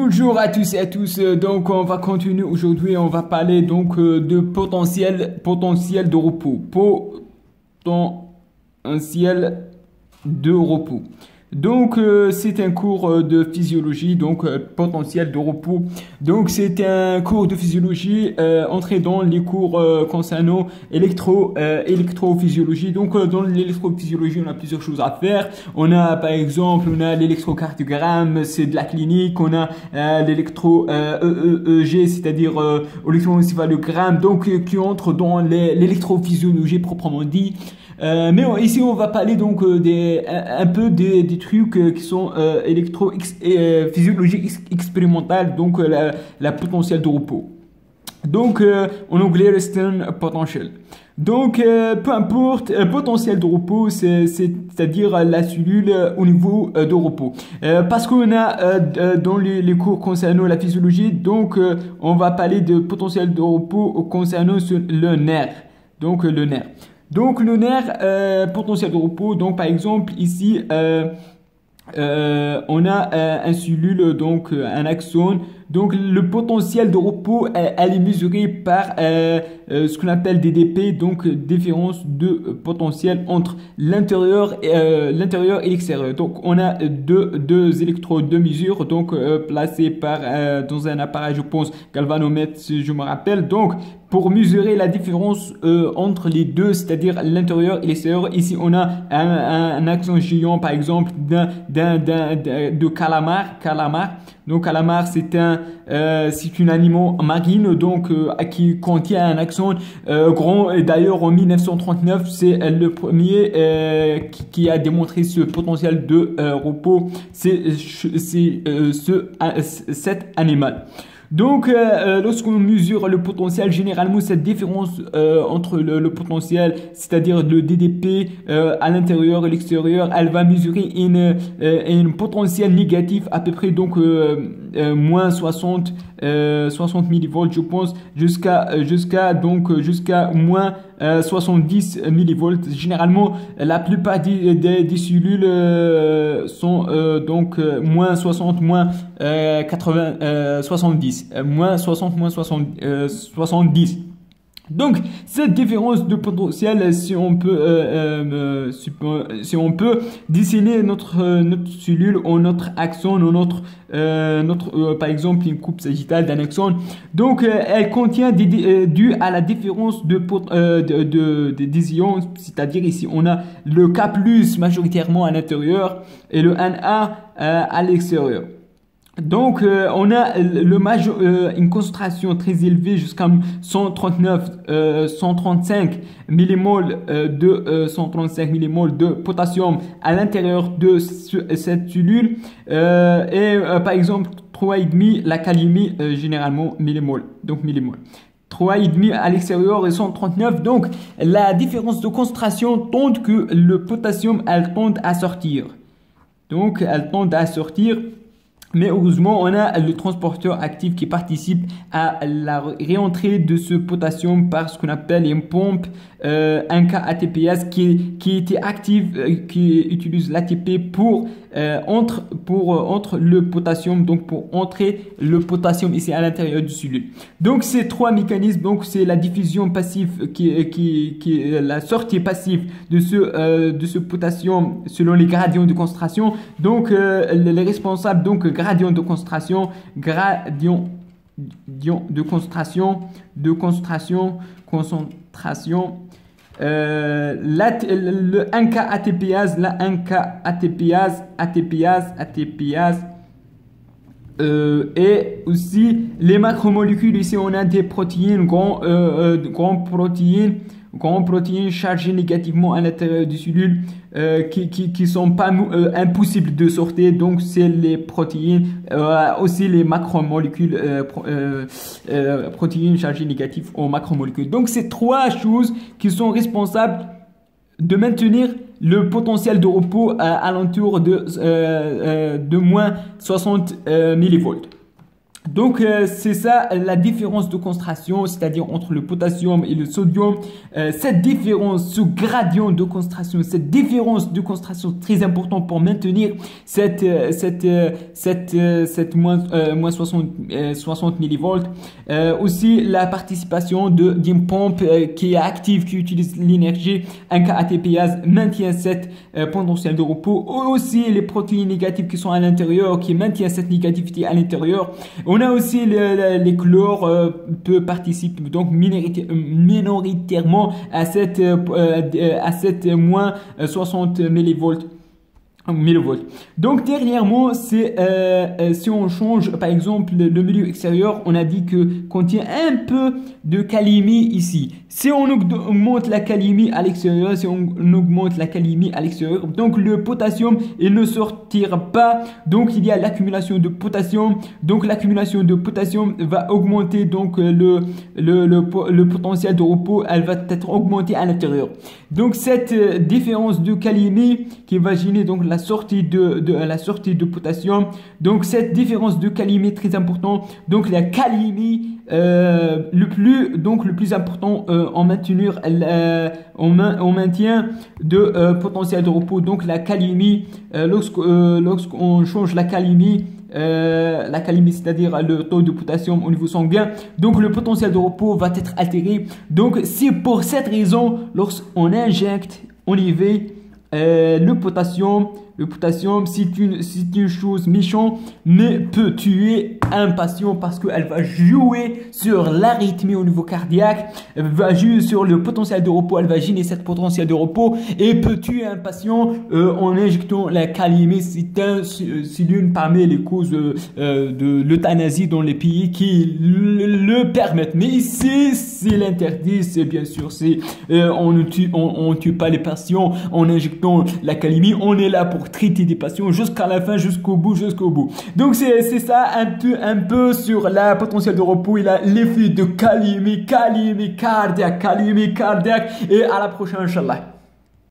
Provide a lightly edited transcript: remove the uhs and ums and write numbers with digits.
Bonjour à tous et à tous. Donc on va continuer aujourd'hui. On va parler donc de potentiel de repos. Potentiel de repos. Donc c'est un cours de physiologie, donc potentiel de repos. Donc c'est un cours de physiologie entré dans les cours concernant électrophysiologie. Donc dans l'électrophysiologie, on a plusieurs choses à faire. On a par exemple, on a l'électrocardiogramme, c'est de la clinique. On a l'électro-EEG, c'est-à-dire électroencéphalogramme, donc qui entre dans l'électrophysiologie proprement dit. Mais ici on va parler donc un peu des trucs qui sont physiologiques expérimentales, donc la potentiel de repos. Donc en anglais resting potential. Donc peu importe, potentiel de repos, c'est-à-dire la cellule au niveau de repos. Parce qu'on a dans les cours concernant la physiologie, donc on va parler de potentiel de repos concernant le nerf. Donc le nerf. Donc le nerf, potentiel de repos, donc par exemple ici on a un cellule, donc un axone. Donc le potentiel de repos, elle est mesurée par ce qu'on appelle DDP, donc différence de potentiel entre l'intérieur et l'extérieur. Donc on a deux électrodes de mesure, donc placés dans un appareil, je pense galvanomètre si je me rappelle. Donc pour mesurer la différence entre les deux, c'est-à-dire l'intérieur et l'extérieur, ici on a un axone géant par exemple de calamar. Donc calamar c'est une animal marine donc qui contient un axone grand. Et d'ailleurs en 1939 c'est le premier qui a démontré ce potentiel de repos. C'est cet animal. Donc, lorsqu'on mesure le potentiel, généralement, cette différence entre le potentiel, c'est-à-dire le DDP à l'intérieur et l'extérieur, elle va mesurer une potentiel négatif à peu près, donc moins 60 millivolts, je pense, jusqu'à moins 70 millivolts. Généralement, la plupart des cellules sont donc moins 60, moins 70. Moins 60, moins 70. Donc, cette différence de potentiel, si on peut dessiner notre cellule ou notre axone ou par exemple, une coupe sagittale d'un axone. Donc, elle contient dû à la différence des ions, c'est-à-dire ici, on a le K+ majoritairement à l'intérieur et le Na à l'extérieur. Donc, on a une concentration très élevée jusqu'à 135 millimoles de potassium à l'intérieur de cette cellule. Par exemple, 3,5 la calémie généralement millimoles. Donc millimoles. 3,5 à l'extérieur et 139. Donc, la différence de concentration tente que le potassium, elle tente à sortir. Donc, elle tente à sortir. Mais heureusement, on a le transporteur actif qui participe à la réentrée de ce potassium par ce qu'on appelle une pompe 1K ATPase qui était active, qui utilise l'ATP pour entre le potassium, donc pour entrer le potassium ici à l'intérieur du cellule. Donc ces trois mécanismes, donc c'est la diffusion passive qui la sortie passive de ce potassium selon les gradients de concentration. Donc les responsables, donc gradient de concentration, le 1K ATPase, et aussi les macromolécules. Ici on a des protéines, grandes protéines chargées négativement à l'intérieur des cellules qui sont pas impossibles de sortir. Donc c'est les protéines, aussi les macromolécules, protéines chargées négatives aux macromolécules. Donc c'est trois choses qui sont responsables de maintenir le potentiel de repos à l'entour de moins 60 millivolts. Donc, c'est ça la différence de concentration, c'est-à-dire entre le potassium et le sodium. Cette différence, ce gradient de concentration, cette différence de concentration très importante pour maintenir cette moins 60 millivolts. Aussi, la participation d'une pompe qui est active, qui utilise l'énergie 1K ATPase, maintient cette potentiel de repos. Aussi, les protéines négatives qui sont à l'intérieur, qui maintiennent cette négativité à l'intérieur. On a aussi les chlores peut participer donc minoritairement à cette moins 60 millivolts. Donc dernièrement, c'est si on change par exemple le milieu extérieur, on a dit que contient un peu de calémie ici. Si on augmente la calémie à l'extérieur, donc le potassium il ne sortira pas. Donc il y a l'accumulation de potassium. Donc l'accumulation de potassium va augmenter donc le potentiel de repos, elle va être augmentée à l'intérieur. Donc cette différence de calémie qui va gêner donc la sortie de potassium. Donc cette différence de calémie est très importante. Donc la calémie le plus important en maintien de potentiel de repos. Donc la calémie lorsqu'on change la calémie c'est-à-dire le taux de potassium au niveau sanguin, donc le potentiel de repos va être altéré. Donc c'est pour cette raison lorsqu'on injecte en IV le potassium, c'est une chose méchante, mais peut tuer un patient parce qu'elle va jouer sur l'arythmie au niveau cardiaque, elle va jouer sur le potentiel de repos, elle va gêner cette potentiel de repos et peut tuer un patient en injectant la calémie. C'est l'une parmi les causes de l'euthanasie dans les pays qui le permettent. Mais ici, c'est l'interdit, c'est bien sûr, on ne tue pas les patients en injectant la calémie, on est là pour traiter des patients jusqu'à la fin, jusqu'au bout. Donc c'est ça un peu sur la potentiel de repos et l'effet de calémie cardiaque et à la prochaine, Inch'Allah.